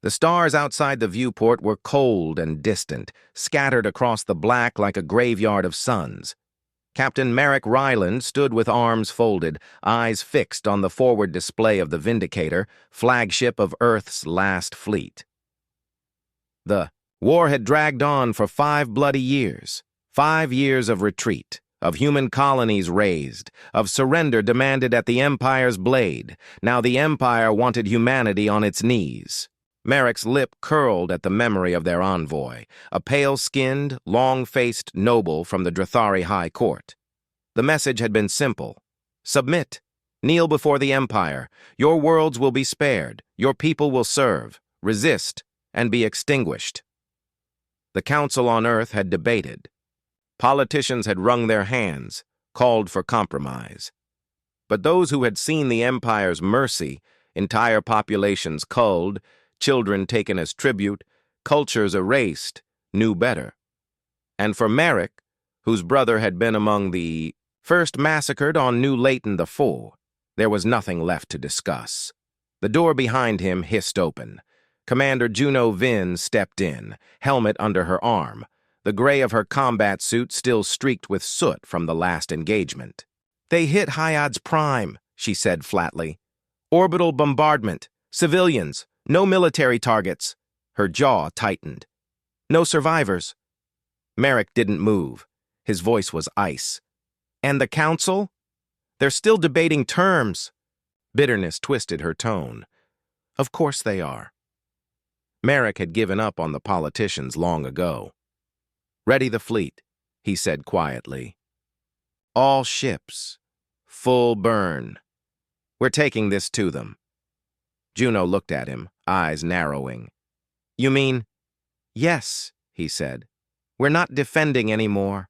The stars outside the viewport were cold and distant, scattered across the black like a graveyard of suns. Captain Merrick Ryland stood with arms folded, eyes fixed on the forward display of the Vindicator, flagship of Earth's last fleet. The war had dragged on for 5 bloody years, 5 years of retreat, of human colonies razed, of surrender demanded at the Empire's blade. Now the Empire wanted humanity on its knees. Merrick's lip curled at the memory of their envoy, a pale-skinned, long-faced noble from the Drathari High Court. The message had been simple. Submit. Kneel before the Empire. Your worlds will be spared. Your people will serve. Resist, and be extinguished. The Council on Earth had debated. Politicians had wrung their hands, called for compromise. But those who had seen the Empire's mercy, entire populations culled, children taken as tribute, cultures erased, knew better. And for Merrick, whose brother had been among the first massacred on New Leighton IV, there was nothing left to discuss. The door behind him hissed open. Commander Juno Vin stepped in, helmet under her arm, the gray of her combat suit still streaked with soot from the last engagement. "They hit Hyad's Prime," she said flatly. "Orbital bombardment. Civilians. No military targets." Her jaw tightened. "No survivors." Merrick didn't move. His voice was ice. "And the Council? They're still debating terms." Bitterness twisted her tone. "Of course they are." Merrick had given up on the politicians long ago. "Ready the fleet," he said quietly. "All ships. Full burn. We're taking this to them." Juno looked at him, eyes narrowing. "You mean?" "Yes," he said. "We're not defending anymore."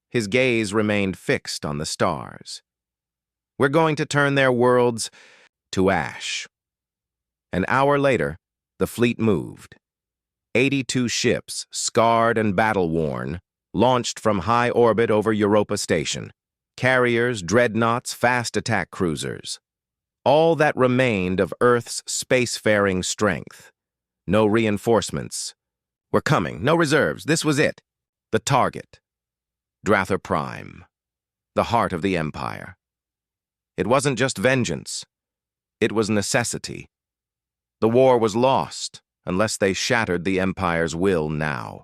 His gaze remained fixed on the stars. "We're going to turn their worlds to ash." An hour later, the fleet moved. 82 ships, scarred and battle-worn, launched from high orbit over Europa Station. Carriers, dreadnoughts, fast attack cruisers. All that remained of Earth's spacefaring strength. No reinforcements. Were coming, no reserves, this was it. The target. Drathar Prime. The heart of the Empire. It wasn't just vengeance. It was necessity. The war was lost, unless they shattered the Empire's will now.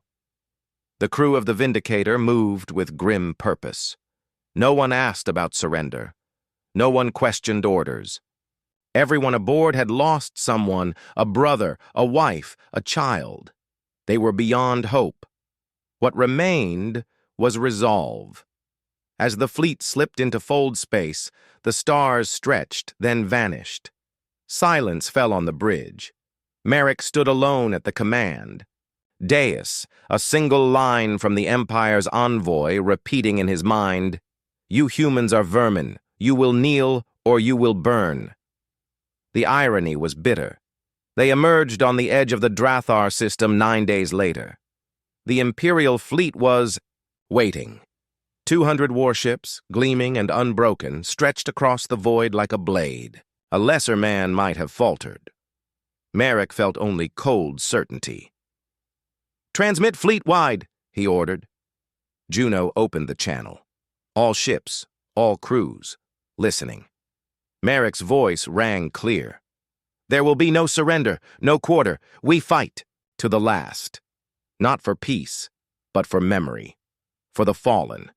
The crew of the Vindicator moved with grim purpose. No one asked about surrender. No one questioned orders. Everyone aboard had lost someone, a brother, a wife, a child. They were beyond hope. What remained was resolve. As the fleet slipped into fold space, the stars stretched, then vanished. Silence fell on the bridge. Merrick stood alone at the command. Deus, a single line from the Empire's envoy, repeating in his mind, "You humans are vermin. You will kneel or you will burn." The irony was bitter. They emerged on the edge of the Drathar system 9 days later. The Imperial fleet was waiting. 200 warships, gleaming and unbroken, stretched across the void like a blade. A lesser man might have faltered. Merrick felt only cold certainty. "Transmit fleet-wide," he ordered. Juno opened the channel. All ships, all crews, listening. Merrick's voice rang clear. "There will be no surrender, no quarter. We fight to the last. Not for peace, but for memory, for the fallen.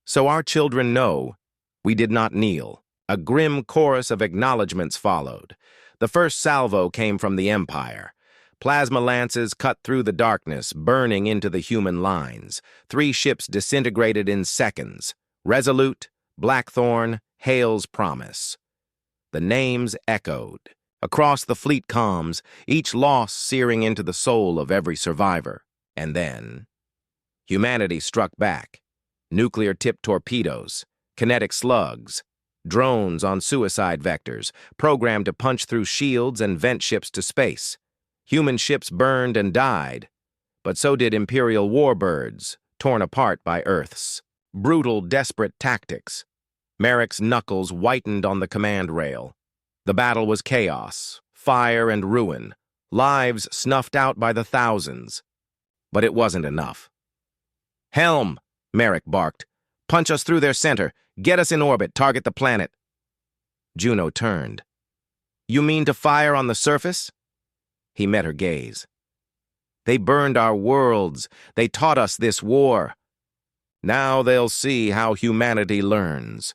So our children know we did not kneel." A grim chorus of acknowledgments followed. The first salvo came from the Empire. Plasma lances cut through the darkness, burning into the human lines. 3 ships disintegrated in seconds. Resolute, Blackthorn, Hale's Promise. The names echoed. Across the fleet comms, each loss searing into the soul of every survivor. And then humanity struck back. Nuclear-tipped torpedoes, kinetic slugs, drones on suicide vectors, programmed to punch through shields and vent ships to space. Human ships burned and died, but so did Imperial warbirds, torn apart by Earth's brutal, desperate tactics. Merrick's knuckles whitened on the command rail. The battle was chaos, fire and ruin, lives snuffed out by the thousands. But it wasn't enough. "Helm!" Merrick barked. "Punch us through their center. Get us in orbit. Target the planet." Juno turned. "You mean to fire on the surface?" He met her gaze. "They burned our worlds. They taught us this war. Now they'll see how humanity learns."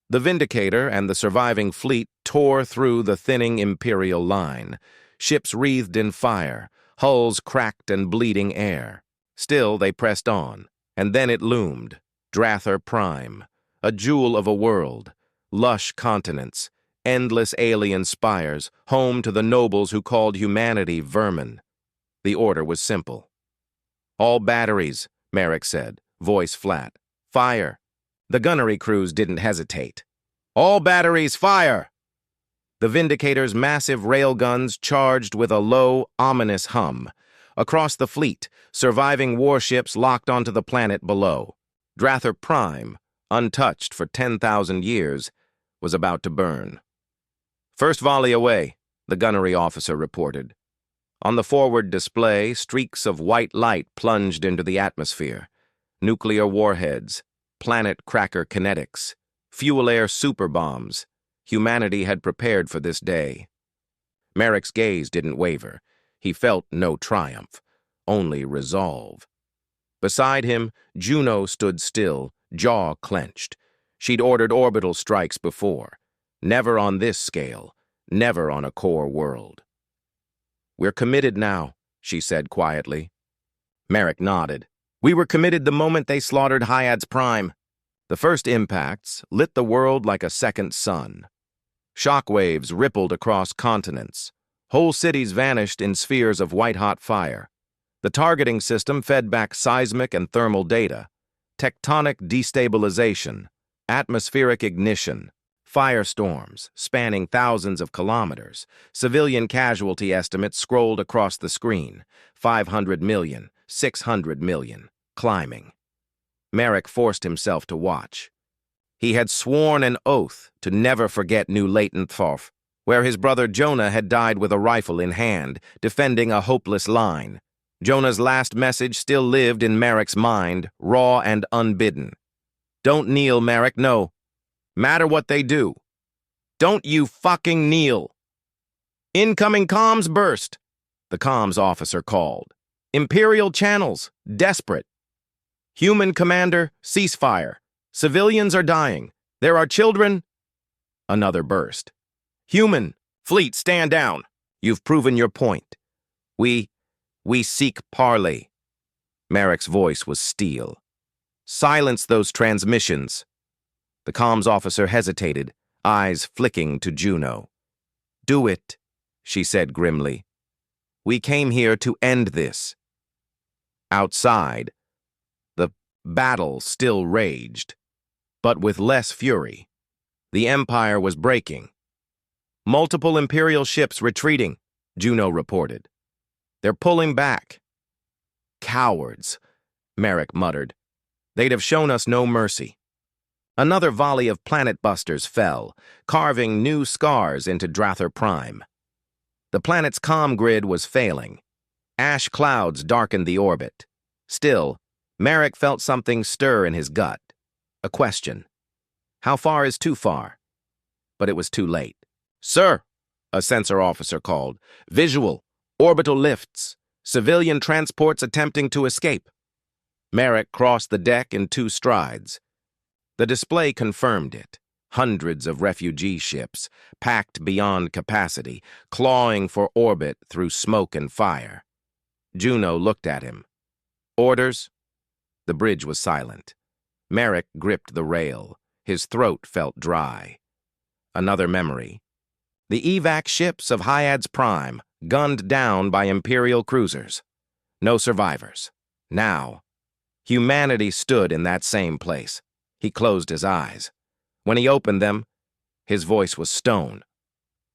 The Vindicator and the surviving fleet tore through the thinning Imperial line. Ships wreathed in fire, hulls cracked and bleeding air. Still they pressed on, and then it loomed. Drather Prime, a jewel of a world, lush continents, endless alien spires, home to the nobles who called humanity vermin. The order was simple. "All batteries," Merrick said, voice flat. "Fire." The gunnery crews didn't hesitate. "All batteries, fire!" The Vindicator's massive railguns charged with a low, ominous hum. Across the fleet, surviving warships locked onto the planet below. Drather Prime, untouched for 10,000 years, was about to burn. "First volley away," the gunnery officer reported. On the forward display, streaks of white light plunged into the atmosphere. Nuclear warheads, planet cracker kinetics, fuel-air superbombs. Humanity had prepared for this day. Merrick's gaze didn't waver. He felt no triumph, only resolve. Beside him, Juno stood still, jaw clenched. She'd ordered orbital strikes before. Never on this scale, never on a core world. "We're committed now," she said quietly. Merrick nodded. "We were committed the moment they slaughtered Hyad's Prime." The first impacts lit the world like a second sun. Shockwaves rippled across continents. Whole cities vanished in spheres of white-hot fire. The targeting system fed back seismic and thermal data. Tectonic destabilization, atmospheric ignition, firestorms spanning thousands of kilometers. Civilian casualty estimates scrolled across the screen. 500 million, 600 million, climbing. Merrick forced himself to watch. He had sworn an oath to never forget New Leighton-Thorf, where his brother Jonah had died with a rifle in hand, defending a hopeless line. Jonah's last message still lived in Merrick's mind, raw and unbidden. "Don't kneel, Merrick, no. Matter what they do. Don't you fucking kneel." "Incoming comms burst," the comms officer called. "Imperial channels, desperate. Human commander, ceasefire. Civilians are dying. There are children." Another burst. "Human, fleet, stand down. You've proven your point. We seek parley." Merrick's voice was steel. "Silence those transmissions." The comms officer hesitated, eyes flicking to Juno. "Do it," she said grimly. "We came here to end this." Outside, the battle still raged, but with less fury. The Empire was breaking. "Multiple Imperial ships retreating," Juno reported. "They're pulling back." "Cowards," Merrick muttered. "They'd have shown us no mercy." Another volley of planet busters fell, carving new scars into Drather Prime. The planet's comm grid was failing. Ash clouds darkened the orbit. Still, Merrick felt something stir in his gut. A question. How far is too far? But it was too late. "Sir," a sensor officer called. "Visual. Orbital lifts. Civilian transports attempting to escape." Merrick crossed the deck in 2 strides. The display confirmed it. Hundreds of refugee ships, packed beyond capacity, clawing for orbit through smoke and fire. Juno looked at him. "Orders?" The bridge was silent. Merrick gripped the rail. His throat felt dry. Another memory. The evac ships of Hyad's Prime, gunned down by Imperial cruisers. No survivors. Now, humanity stood in that same place. He closed his eyes. When he opened them, his voice was stone.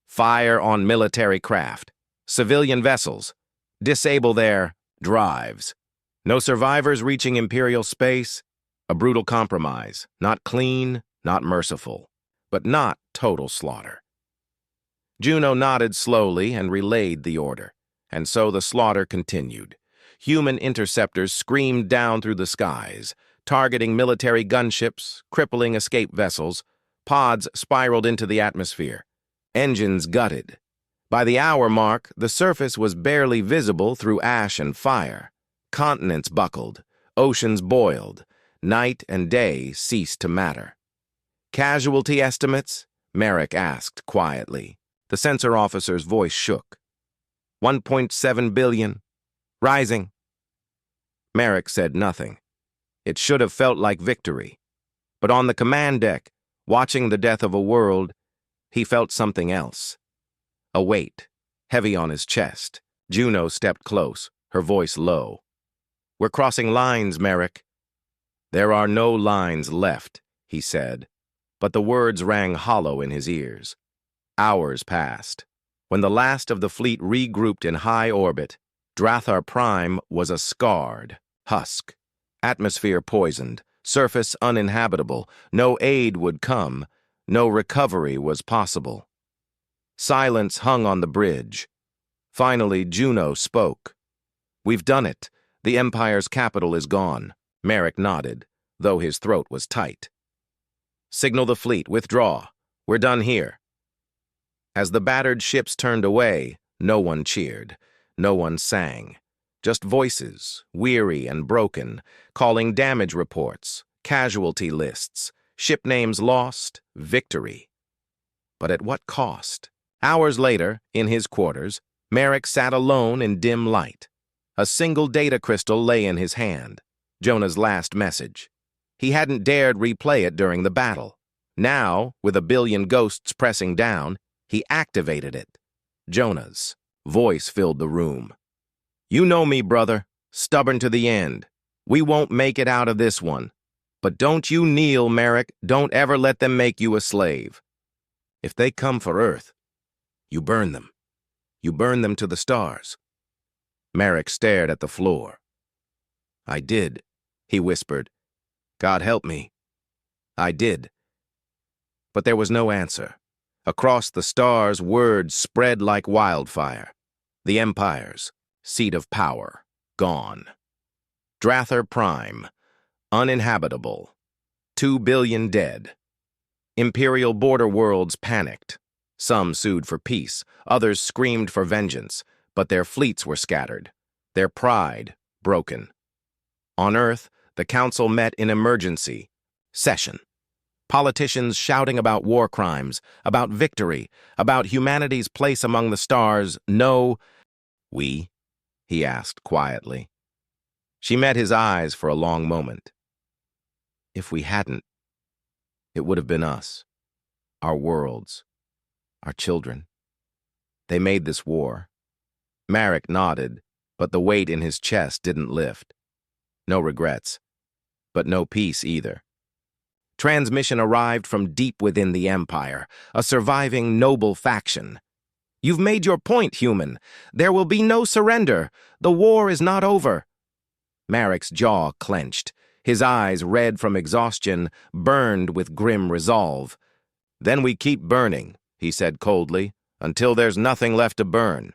"Fire on military craft. Civilian vessels. Disable their drives. No survivors reaching Imperial space. A brutal compromise. Not clean, not merciful, but not total slaughter." Juno nodded slowly and relayed the order, and so the slaughter continued. Human interceptors screamed down through the skies, targeting military gunships, crippling escape vessels. Pods spiraled into the atmosphere. Engines gutted. By the hour mark, the surface was barely visible through ash and fire. Continents buckled, oceans boiled, night and day ceased to matter. "Casualty estimates?" Merrick asked quietly. The sensor officer's voice shook. 1.7 billion. Rising. Merrick said nothing. It should have felt like victory. But on the command deck, watching the death of a world, he felt something else. A weight, heavy on his chest. Juno stepped close, her voice low. "We're crossing lines, Merrick." "There are no lines left," he said, but the words rang hollow in his ears. Hours passed. When the last of the fleet regrouped in high orbit, Drathar Prime was a scarred husk. Atmosphere poisoned, surface uninhabitable. No aid would come, no recovery was possible. Silence hung on the bridge. Finally, Juno spoke. "We've done it. The Empire's capital is gone." Merrick nodded, though his throat was tight. "Signal the fleet, withdraw. We're done here." As the battered ships turned away, no one cheered, no one sang. Just voices, weary and broken, calling damage reports, casualty lists, ship names lost, victory. But at what cost? Hours later, in his quarters, Merrick sat alone in dim light. A single data crystal lay in his hand, Jonah's last message. He hadn't dared replay it during the battle. Now, with a billion ghosts pressing down, he activated it. Jonah's voice filled the room. "You know me, brother, stubborn to the end. We won't make it out of this one. But don't you kneel, Merrick. Don't ever let them make you a slave. If they come for Earth, you burn them. You burn them to the stars." Merrick stared at the floor. "I did," he whispered. "God help me. I did." But there was no answer. Across the stars, words spread like wildfire. The Empire's seat of power, gone. Drathar Prime, uninhabitable. 2 billion dead. Imperial border worlds panicked. Some sued for peace, others screamed for vengeance, but their fleets were scattered, their pride broken. On Earth, the Council met in emergency session. Politicians shouting about war crimes, about victory, about humanity's place among the stars. "No, we?" he asked quietly. She met his eyes for a long moment. "If we hadn't, it would have been us, our worlds, our children. They made this war." Merrick nodded, but the weight in his chest didn't lift. No regrets, but no peace either. Transmission arrived from deep within the Empire, a surviving noble faction. "You've made your point, human. There will be no surrender. The war is not over." Merrick's jaw clenched. His eyes, red from exhaustion, burned with grim resolve. "Then we keep burning," he said coldly, "until there's nothing left to burn."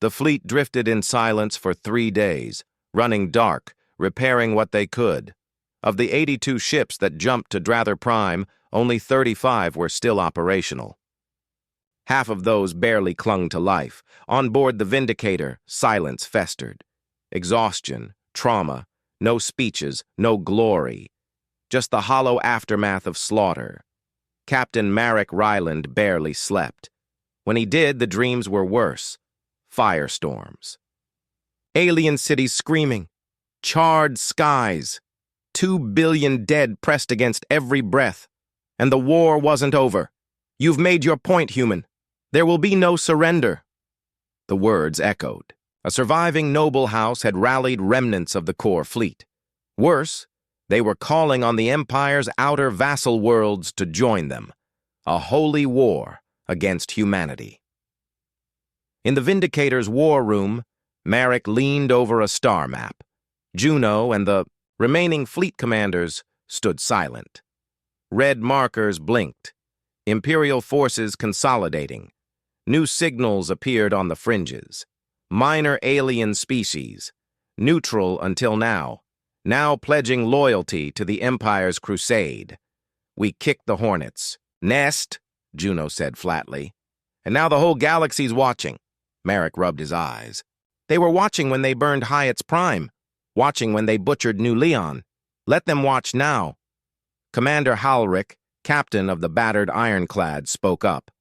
The fleet drifted in silence for 3 days, running dark, repairing what they could. Of the 82 ships that jumped to Drathar Prime, only 35 were still operational. Half of those barely clung to life. On board the Vindicator, silence festered. Exhaustion, trauma, no speeches, no glory. Just the hollow aftermath of slaughter. Captain Merrick Ryland barely slept. When he did, the dreams were worse. Firestorms. Alien cities screaming. Charred skies. 2 billion dead pressed against every breath. And the war wasn't over. "You've made your point, human. There will be no surrender." The words echoed. A surviving noble house had rallied remnants of the core fleet. Worse, they were calling on the Empire's outer vassal worlds to join them. A holy war against humanity. In the Vindicator's war room, Merrick leaned over a star map. Juno and the remaining fleet commanders stood silent. Red markers blinked. Imperial forces consolidating. New signals appeared on the fringes. Minor alien species, neutral until now pledging loyalty to the Empire's crusade. We kicked the Hornets. Nest, Juno said flatly. And now the whole galaxy's watching. Merrick rubbed his eyes. They were watching when they burned Hyatt's Prime, watching when they butchered New Leon. Let them watch now. Commander Halrick, captain of the battered ironclad, spoke up.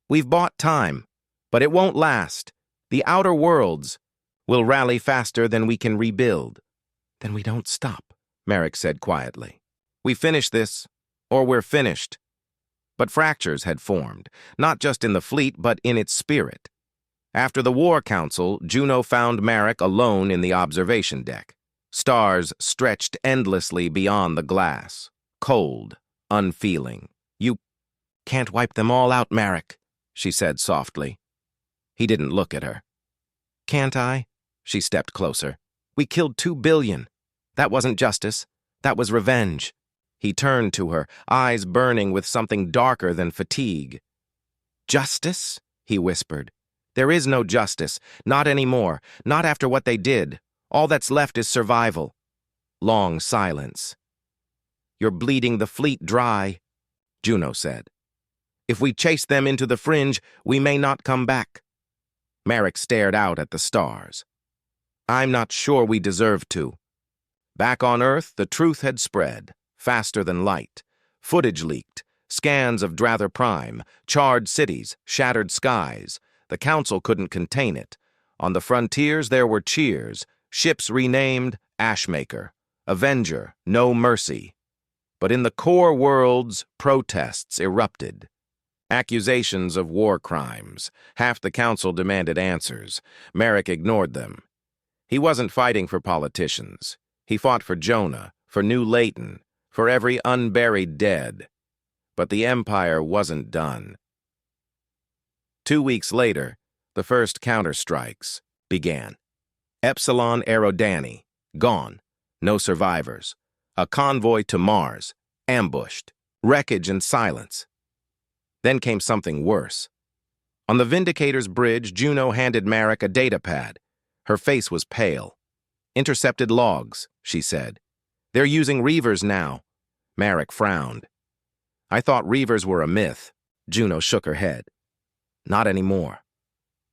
We've bought time, but it won't last. The outer worlds will rally faster than we can rebuild. Then we don't stop, Merrick said quietly. We finish this, or we're finished. But fractures had formed, not just in the fleet, but in its spirit. After the War Council, Juno found Merrick alone in the observation deck. Stars stretched endlessly beyond the glass, cold, unfeeling. You can't wipe them all out, Merrick, she said softly. He didn't look at her. Can't I? She stepped closer. We killed 2 billion. That wasn't justice. That was revenge. He turned to her, eyes burning with something darker than fatigue. Justice? He whispered. There is no justice. Not anymore. Not after what they did. All that's left is survival. Long silence. You're bleeding the fleet dry, Juno said. If we chase them into the fringe, we may not come back. Merrick stared out at the stars. I'm not sure we deserve to. Back on Earth, the truth had spread, faster than light. Footage leaked, scans of Drather Prime, charred cities, shattered skies. The Council couldn't contain it. On the frontiers there were cheers, ships renamed Ashmaker, Avenger, No Mercy. But in the core worlds, protests erupted. Accusations of war crimes. Half the Council demanded answers. Merrick ignored them. He wasn't fighting for politicians. He fought for Jonah, for New Layton, for every unburied dead. But the Empire wasn't done. 2 weeks later, the first counterstrikes began. Epsilon Aerodani, gone. No survivors. A convoy to Mars, ambushed. Wreckage and silence. Then came something worse. On the Vindicator's bridge, Juno handed Merrick a datapad. Her face was pale. Intercepted logs, she said. They're using Reavers now. Merrick frowned. I thought Reavers were a myth. Juno shook her head. Not anymore.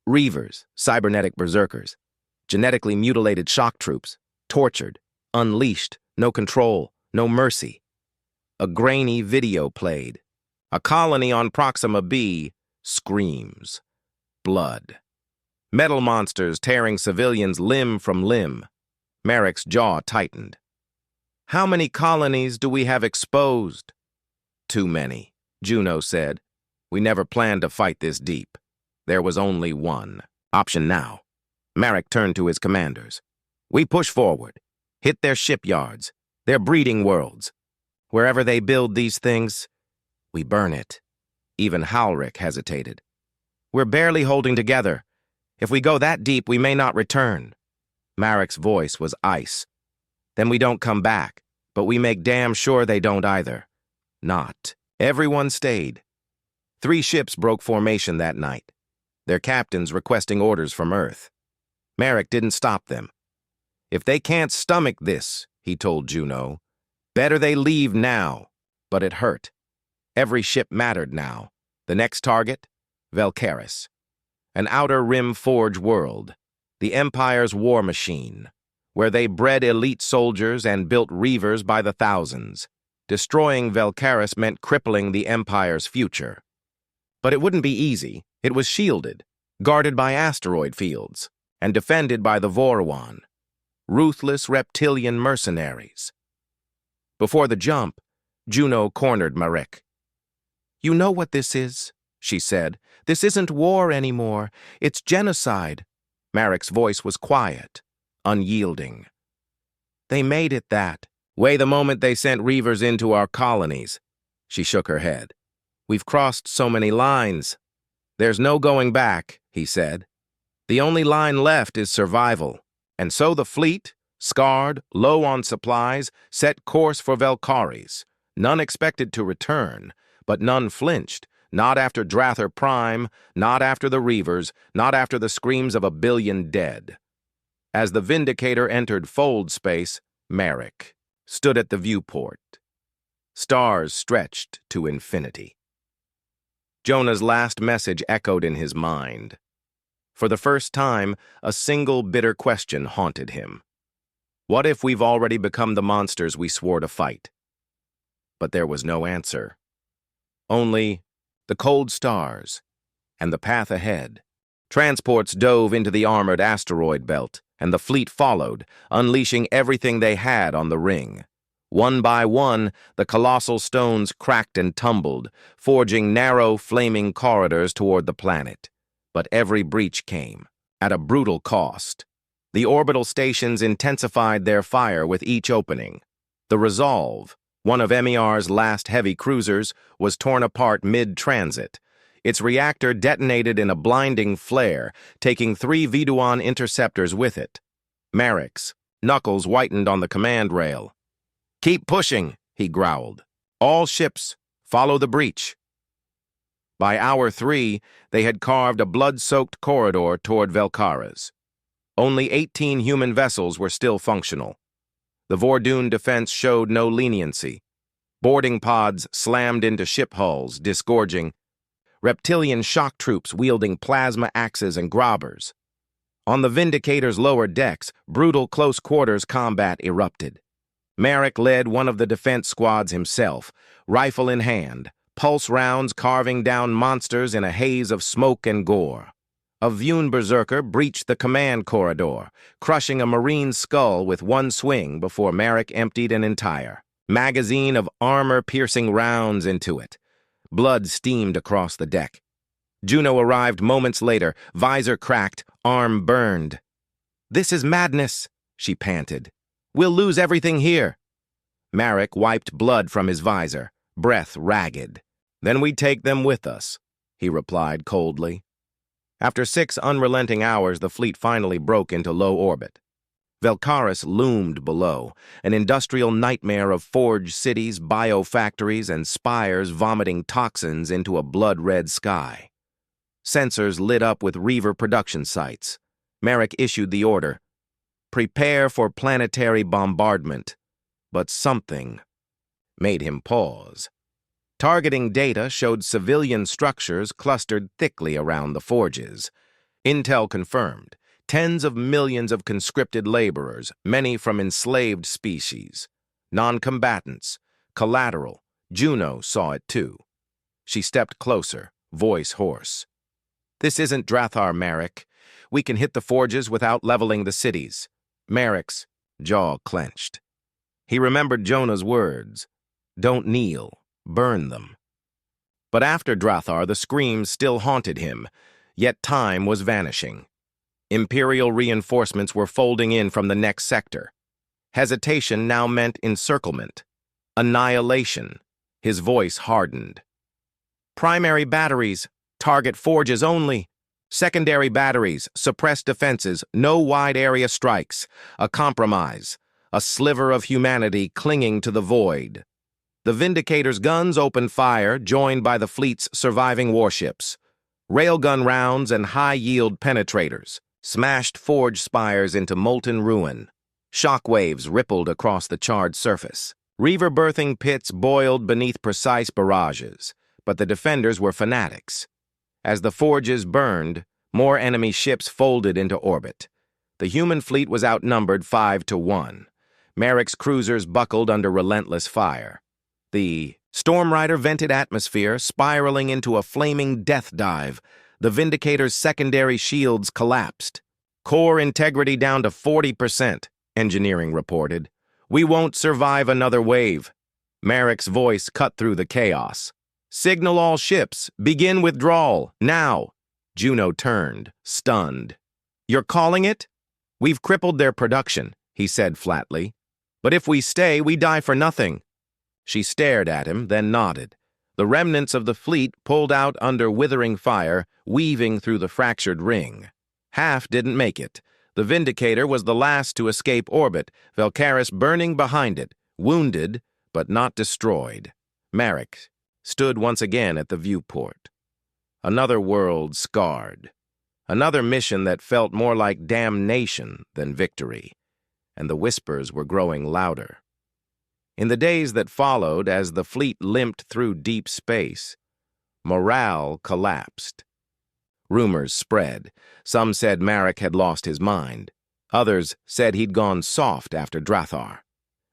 Reavers, cybernetic berserkers. Genetically mutilated shock troops. Tortured. Unleashed. No control. No mercy. A grainy video played. A colony on Proxima B screams. Blood. Metal monsters tearing civilians limb from limb. Merrick's jaw tightened. How many colonies do we have exposed? Too many, Juno said. We never planned to fight this deep. There was only one option now. Merrick turned to his commanders. We push forward. Hit their shipyards, their breeding worlds. Wherever they build these things, we burn it. Even Halrick hesitated. We're barely holding together. If we go that deep, we may not return. Merrick's voice was ice. Then we don't come back, but we make damn sure they don't either. Not. Everyone stayed. 3 ships broke formation that night, their captains requesting orders from Earth. Merrick didn't stop them. If they can't stomach this, he told Juno, better they leave now. But it hurt. Every ship mattered now. The next target? Velcaris. An outer rim forge world. The Empire's war machine, where they bred elite soldiers and built Reavers by the thousands. Destroying Velcaris meant crippling the Empire's future. But it wouldn't be easy. It was shielded, guarded by asteroid fields, and defended by the Vorwan, ruthless reptilian mercenaries. Before the jump, Juno cornered Merrick. You know what this is, she said. This isn't war anymore. It's genocide. Merrick's voice was quiet, unyielding. They made it that. Way the moment they sent Reavers into our colonies. She shook her head. We've crossed so many lines. There's no going back, he said. The only line left is survival. And so the fleet, scarred, low on supplies, set course for Velcaris. None expected to return, but none flinched. Not after Drather Prime, not after the Reavers, not after the screams of 1,000,000,000 dead. As the Vindicator entered fold space, Merrick stood at the viewport. Stars stretched to infinity. Jonah's last message echoed in his mind. For the first time, a single bitter question haunted him. What if we've already become the monsters we swore to fight? But there was no answer. Only the cold stars and the path ahead. Transports dove into the armored asteroid belt, and the fleet followed, unleashing everything they had on the ring. One by one, the colossal stones cracked and tumbled, forging narrow, flaming corridors toward the planet. But every breach came at a brutal cost. The orbital stations intensified their fire with each opening. The Resolve, one of MER's last heavy cruisers, was torn apart mid-transit. Its reactor detonated in a blinding flare, taking 3 Viduan interceptors with it. Merrick's knuckles whitened on the command rail. "Keep pushing," he growled. "All ships, follow the breach." By hour 3, they had carved a blood-soaked corridor toward Velkaras. Only 18 human vessels were still functional. The Vordoon defense showed no leniency. Boarding pods slammed into ship hulls, disgorging. Reptilian shock troops wielding plasma axes and grabbers. On the Vindicator's lower decks, brutal close-quarters combat erupted. Merrick led one of the defense squads himself, rifle in hand, pulse rounds carving down monsters in a haze of smoke and gore. A Vune berserker breached the command corridor, crushing a marine skull with one swing before Merrick emptied an entire magazine of armor-piercing rounds into it. Blood steamed across the deck. Juno arrived moments later, visor cracked, arm burned. "This is madness," she panted. "We'll lose everything here." Merrick wiped blood from his visor, breath ragged. "Then we take them with us," he replied coldly. After 6 unrelenting hours, the fleet finally broke into low orbit. Velkaras loomed below, an industrial nightmare of forged cities, biofactories, and spires vomiting toxins into a blood-red sky. Sensors lit up with Reaver production sites. Merrick issued the order, "Prepare for planetary bombardment." But something made him pause. Targeting data showed civilian structures clustered thickly around the forges. Intel confirmed. Tens of millions of conscripted laborers, many from enslaved species. Non-combatants. Collateral. Juno saw it too. She stepped closer, voice hoarse. "This isn't Drathar, Merrick. We can hit the forges without leveling the cities." Merrick's jaw clenched. He remembered Jonah's words. "Don't kneel. Burn them." But after Drathar, the screams still haunted him, yet time was vanishing. Imperial reinforcements were folding in from the next sector. Hesitation now meant encirclement. Annihilation. His voice hardened. "Primary batteries, target forges only. Secondary batteries, suppress defenses, no wide-area strikes. A compromise. A sliver of humanity clinging to the void." The Vindicator's guns opened fire, joined by the fleet's surviving warships. Railgun rounds and high-yield penetrators smashed forge spires into molten ruin. Shockwaves rippled across the charred surface. Reaver berthing pits boiled beneath precise barrages, but the defenders were fanatics. As the forges burned, more enemy ships folded into orbit. The human fleet was outnumbered 5-1. Merrick's cruisers buckled under relentless fire. The Storm Rider vented atmosphere, spiraling into a flaming death dive. The Vindicator's secondary shields collapsed. "Core integrity down to 40%, engineering reported. "We won't survive another wave." Merrick's voice cut through the chaos. "Signal all ships. Begin withdrawal. Now." Juno turned, stunned. "You're calling it?" "We've crippled their production," he said flatly. "But if we stay, we die for nothing." She stared at him, then nodded. The remnants of the fleet pulled out under withering fire, weaving through the fractured ring. Half didn't make it. The Vindicator was the last to escape orbit, Velkaras burning behind it, wounded but not destroyed. Merrick stood once again at the viewport. Another world scarred. Another mission that felt more like damnation than victory, and the whispers were growing louder. In the days that followed, as the fleet limped through deep space, morale collapsed. Rumors spread. Some said Marek had lost his mind. Others said he'd gone soft after Drathar.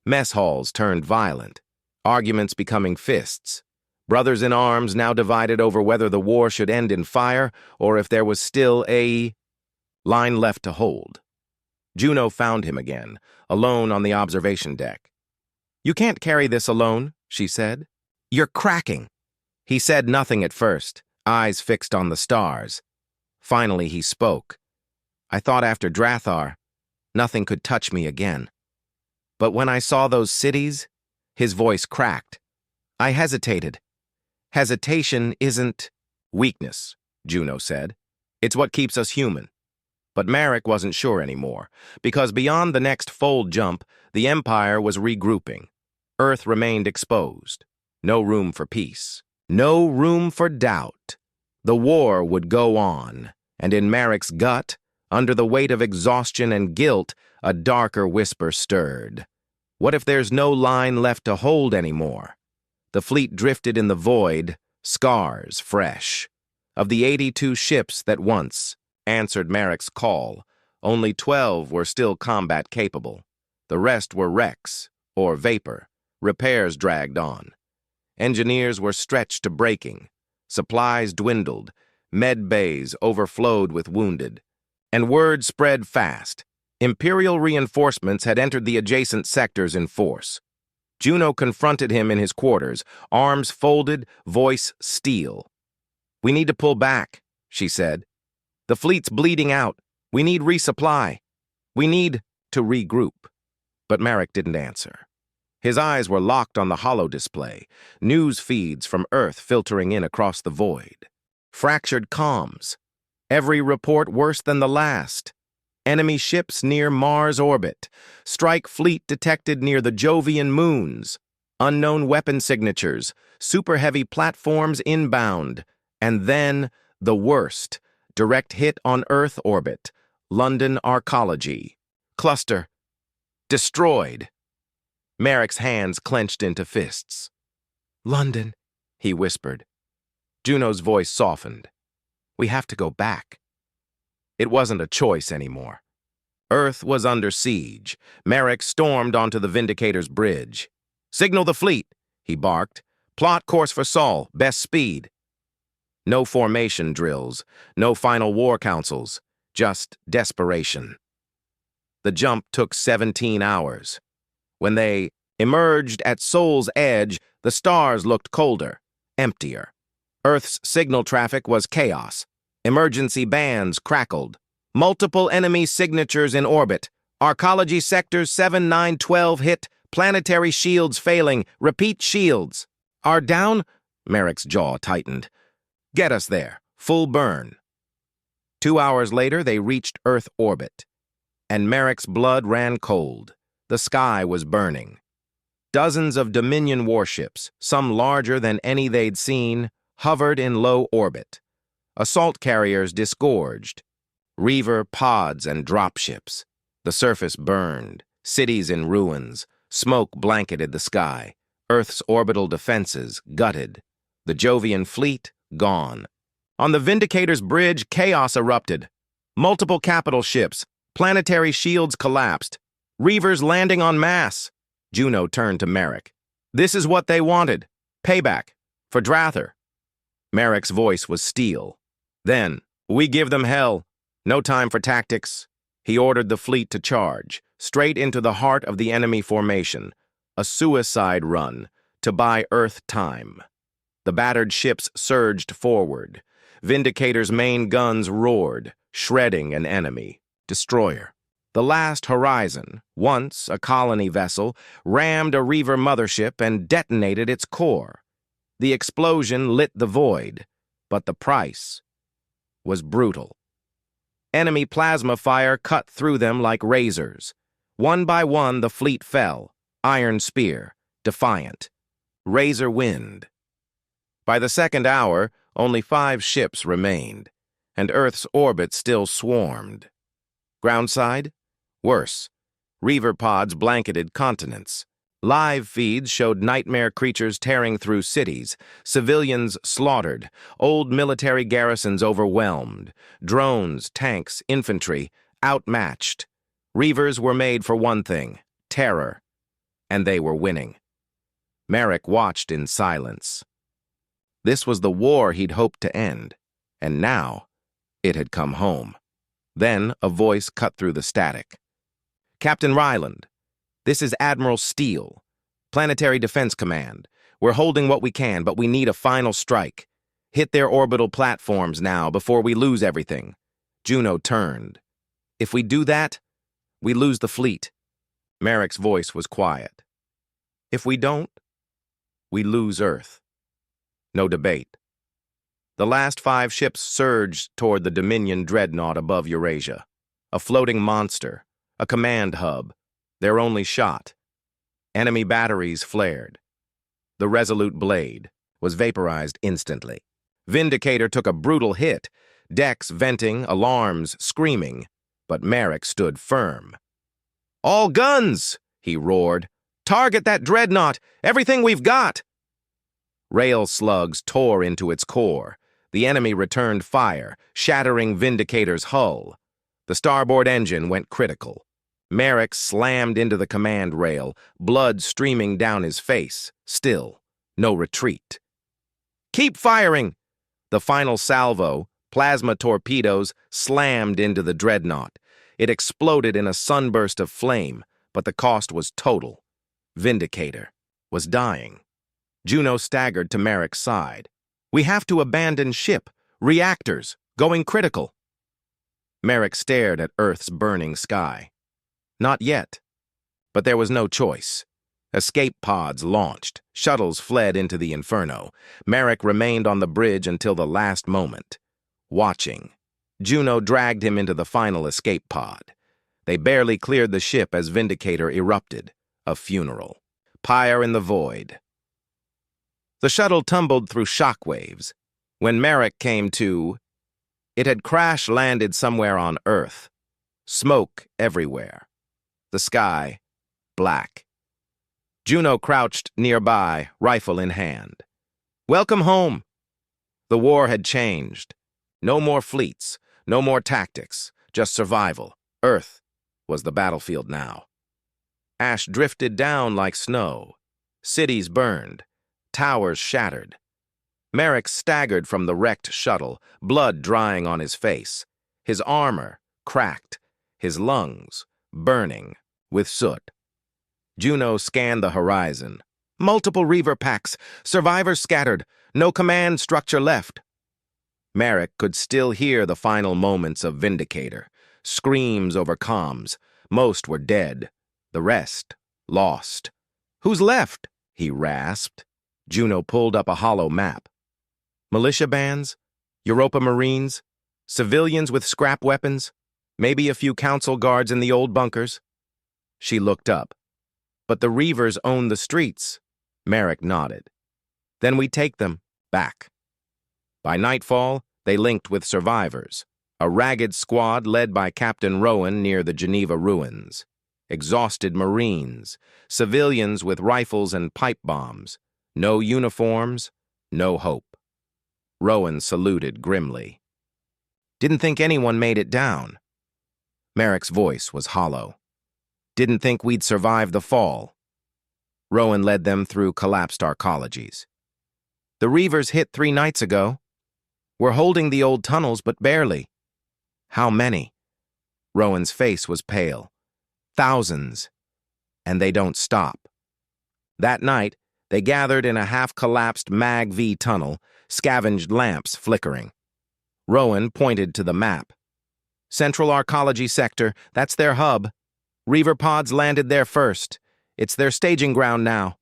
Mess halls turned violent, arguments becoming fists. Brothers in arms now divided over whether the war should end in fire or if there was still a line left to hold. Juno found him again, alone on the observation deck. "You can't carry this alone," she said. "You're cracking." He said nothing at first, eyes fixed on the stars. Finally he spoke. "I thought after Drathar, nothing could touch me again. But when I saw those cities," his voice cracked, "I hesitated. Hesitation isn't weakness," Juno said. "It's what keeps us human." But Marek wasn't sure anymore, because beyond the next fold jump, the Empire was regrouping. Earth remained exposed. No room for peace. No room for doubt. The war would go on, and in Marek's gut, under the weight of exhaustion and guilt, a darker whisper stirred. What if there's no line left to hold anymore? The fleet drifted in the void, scars fresh. Of the 82 ships that once answered Marek's call, only 12 were still combat-capable. The rest were wrecks, or vapor. Repairs dragged on. Engineers were stretched to breaking. Supplies dwindled. Med bays overflowed with wounded. And word spread fast. Imperial reinforcements had entered the adjacent sectors in force. Juno confronted him in his quarters, arms folded, voice steel. "We need to pull back," she said. "The fleet's bleeding out. We need resupply. We need to regroup." But Marek didn't answer. His eyes were locked on the holo display, news feeds from Earth filtering in across the void. Fractured comms. Every report worse than the last. Enemy ships near Mars orbit. Strike fleet detected near the Jovian moons. Unknown weapon signatures. Super heavy platforms inbound. And then, the worst. Direct hit on Earth orbit. London arcology. Cluster. Destroyed. Marek's hands clenched into fists. "London," he whispered. Juno's voice softened. "We have to go back." It wasn't a choice anymore. Earth was under siege. Marek stormed onto the Vindicator's bridge. "Signal the fleet," he barked. "Plot course for Sol, best speed." No formation drills, no final war councils, just desperation. The jump took 17 hours. When they emerged at Sol's edge, the stars looked colder, emptier. Earth's signal traffic was chaos. Emergency bands crackled. Multiple enemy signatures in orbit. Arcology sectors 7, 9, 12 hit. Planetary shields failing. Repeat shields. "Are down?" Marek's jaw tightened. "Get us there. Full burn." 2 hours later, they reached Earth orbit. And Marek's blood ran cold. The sky was burning. Dozens of Dominion warships, some larger than any they'd seen, hovered in low orbit. Assault carriers disgorged. Reaver pods and dropships. The surface burned. Cities in ruins. Smoke blanketed the sky. Earth's orbital defenses gutted. The Jovian fleet gone. On the Vindicator's bridge, chaos erupted. Multiple capital ships. Planetary shields collapsed. Reavers landing en masse. Juno turned to Marek. "This is what they wanted. Payback. For Drathar." Marek's voice was steel. "Then, we give them hell. No time for tactics." He ordered the fleet to charge, straight into the heart of the enemy formation. A suicide run, to buy Earth time. The battered ships surged forward. Vindicator's main guns roared, shredding an enemy. Destroyer. The last horizon, once a colony vessel, rammed a Reaver mothership and detonated its core. The explosion lit the void, but the price was brutal. Enemy plasma fire cut through them like razors. One by one, the fleet fell. Iron spear, defiant. Razor wind. By the second hour, only 5 ships remained, and Earth's orbit still swarmed. Groundside? Worse. Reaver pods blanketed continents. Live feeds showed nightmare creatures tearing through cities, civilians slaughtered, old military garrisons overwhelmed, drones, tanks, infantry, outmatched. Reavers were made for one thing, terror, and they were winning. Merrick watched in silence. This was the war he'd hoped to end, and now it had come home. Then a voice cut through the static. "Captain Ryland, this is Admiral Steele, Planetary Defense Command. We're holding what we can, but we need a final strike. Hit their orbital platforms now before we lose everything." Juno turned. "If we do that, we lose the fleet." Merrick's voice was quiet. "If we don't, we lose Earth." No debate. The last 5 ships surged toward the Dominion dreadnought above Eurasia. A floating monster, a command hub, their only shot. Enemy batteries flared. The Resolute blade was vaporized instantly. Vindicator took a brutal hit, decks venting, alarms screaming, but Merrick stood firm. "All guns!" he roared. "Target that dreadnought! Everything we've got!" Rail slugs tore into its core. The enemy returned fire, shattering Vindicator's hull. The starboard engine went critical. Merrick slammed into the command rail, blood streaming down his face. Still, no retreat. "Keep firing!" The final salvo, plasma torpedoes, slammed into the dreadnought. It exploded in a sunburst of flame, but the cost was total. Vindicator was dying. Juno staggered to Merrick's side. "We have to abandon ship. Reactors, going critical." Merrick stared at Earth's burning sky. Not yet. But there was no choice. Escape pods launched. Shuttles fled into the inferno. Merrick remained on the bridge until the last moment, watching. Juno dragged him into the final escape pod. They barely cleared the ship as Vindicator erupted. A funeral. Pyre in the void. The shuttle tumbled through shockwaves. When Merrick came to, it had crash-landed somewhere on Earth. Smoke everywhere. The sky, black. Juno crouched nearby, rifle in hand. "Welcome home." The war had changed. No more fleets, no more tactics, just survival. Earth was the battlefield now. Ash drifted down like snow. Cities burned. Towers shattered. Merrick staggered from the wrecked shuttle, blood drying on his face. His armor cracked, his lungs burning with soot. Juno scanned the horizon. Multiple Reaver packs, survivors scattered, no command structure left. Merrick could still hear the final moments of Vindicator, screams over comms. Most were dead, the rest lost. "Who's left?" he rasped. Juno pulled up a hollow map. Militia bands, Europa Marines, civilians with scrap weapons, maybe a few council guards in the old bunkers. She looked up. "But the Reavers own the streets." Merrick nodded. "Then we take them back." By nightfall, they linked with survivors, a ragged squad led by Captain Rowan near the Geneva ruins. Exhausted Marines, civilians with rifles and pipe bombs. No uniforms, no hope. Rowan saluted grimly. "Didn't think anyone made it down." Merrick's voice was hollow. "Didn't think we'd survive the fall." Rowan led them through collapsed arcologies. "The Reavers hit 3 nights ago. We're holding the old tunnels, but barely." "How many?" Rowan's face was pale. "Thousands. And they don't stop." That night, they gathered in a half-collapsed Mag-V tunnel, scavenged lamps flickering. Rowan pointed to the map. "Central Arcology Sector, that's their hub. Reaver pods landed there first. It's their staging ground now."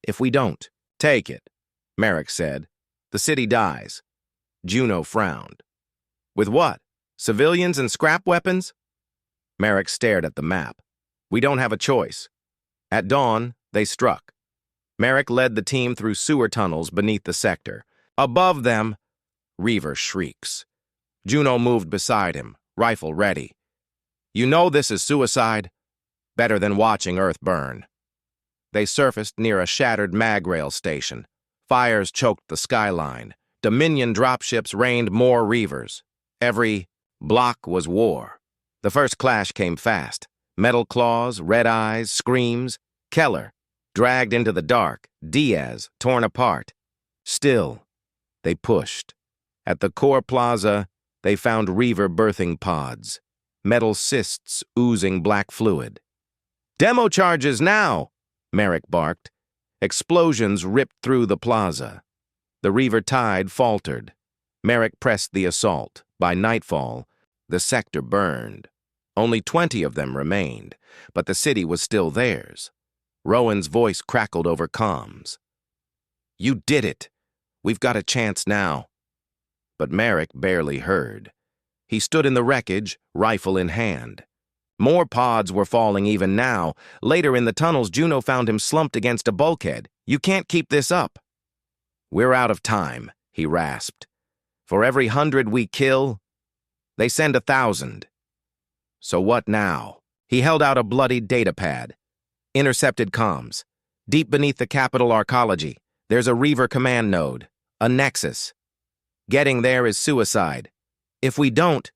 "If we don't, take it," Merrick said. "The city dies." Juno frowned. "With what? Civilians and scrap weapons?" Merrick stared at the map. "We don't have a choice." At dawn, they struck. Merrick led the team through sewer tunnels beneath the sector. Above them, Reaver shrieks. Juno moved beside him, rifle ready. You know this is suicide? Better than watching Earth burn. They surfaced near a shattered mag rail station. Fires choked the skyline. Dominion dropships rained more Reavers. Every block was war. The first clash came fast. Metal claws, red eyes, screams. Keller, dragged into the dark. Diaz, torn apart. Still, they pushed. At the core plaza, they found Reaver birthing pods. Metal cysts oozing black fluid. Demo charges now! Merrick barked. Explosions ripped through the plaza. The Reaver tide faltered. Merrick pressed the assault. By nightfall, the sector burned. Only 20 of them remained, but the city was still theirs. Rowan's voice crackled over comms. You did it. We've got a chance now. But Merrick barely heard. He stood in the wreckage, rifle in hand. More pods were falling even now. Later in the tunnels, Juno found him slumped against a bulkhead. You can't keep this up. We're out of time, he rasped. For every 100 we kill, they send 1,000. So what now? He held out a bloodied data pad. Intercepted comms. Deep beneath the capital arcology, there's a Reaver command node, a nexus. Getting there is suicide. If we don't,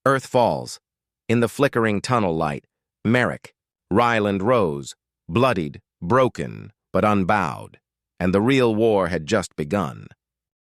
Earth falls. In the flickering tunnel light, Merrick, Ryland rose, bloodied, broken, but unbowed, and the real war had just begun.